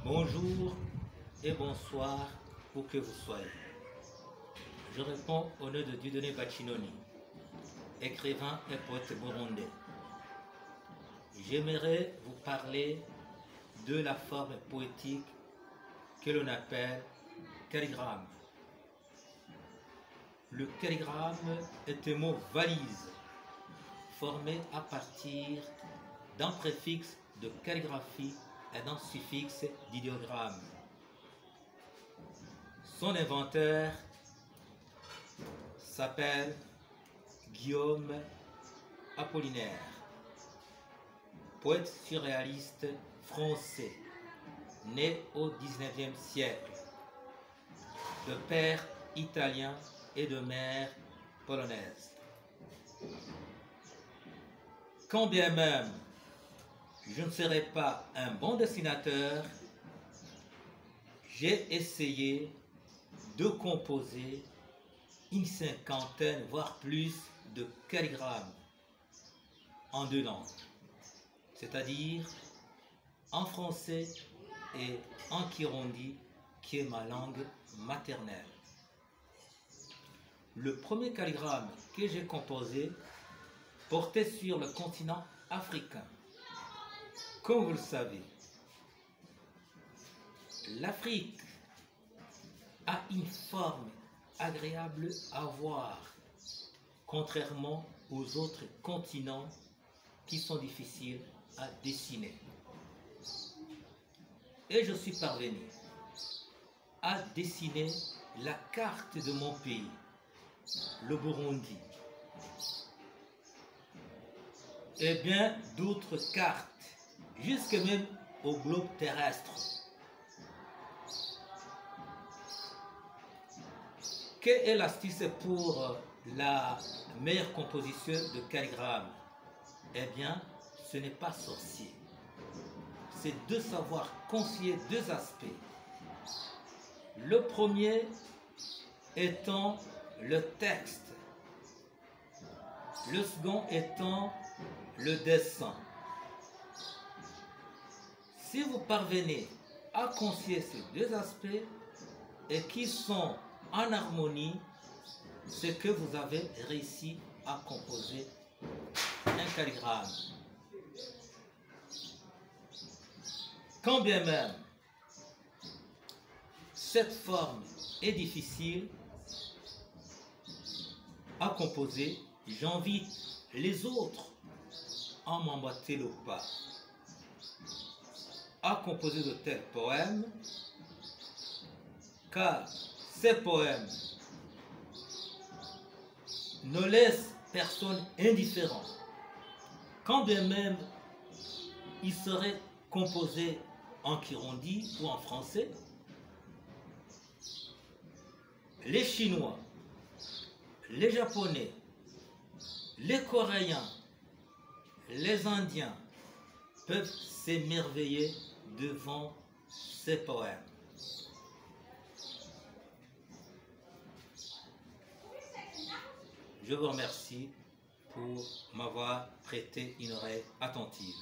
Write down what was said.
Bonjour et bonsoir où que vous soyez. Je réponds au nom de Dieudonné Bacinoni, écrivain et poète burundais. J'aimerais vous parler de la forme poétique que l'on appelle calligramme. Le calligramme est un mot valise formé à partir d'un préfixe de calligraphie et d'un suffixe d'idéogramme. Son inventeur s'appelle Guillaume Apollinaire, poète surréaliste français, né au XIXe siècle, de père italien et de mère polonaise. Quand bien même je ne serai pas un bon dessinateur, j'ai essayé de composer une cinquantaine, voire plus, de calligrammes en deux langues, c'est-à-dire en français et en kirundi, qui est ma langue maternelle. Le premier calligramme que j'ai composé portait sur le continent africain. Comme vous le savez, l'Afrique a une forme agréable à voir, contrairement aux autres continents qui sont difficiles à dessiner. Et je suis parvenu à dessiner la carte de mon pays, le Burundi, et bien d'autres cartes, jusque même au globe terrestre. Quelle est l'astuce pour la meilleure composition de calligramme? Eh bien, ce n'est pas sorcier. C'est de savoir concilier deux aspects. Le premier étant le texte, le second étant le dessin. Si vous parvenez à concilier ces deux aspects et qui sont en harmonie, c'est que vous avez réussi à composer un calligramme. Quand bien même cette forme est difficile à composer, j'invite les autres à m'emboîter le pas, à composer de tels poèmes, car ces poèmes ne laissent personne indifférent. Quand bien même ils seraient composés en kirundi ou en français, les Chinois, les Japonais, les Coréens, les Indiens peuvent s'émerveiller devant ces poèmes. Je vous remercie pour m'avoir prêté une oreille attentive.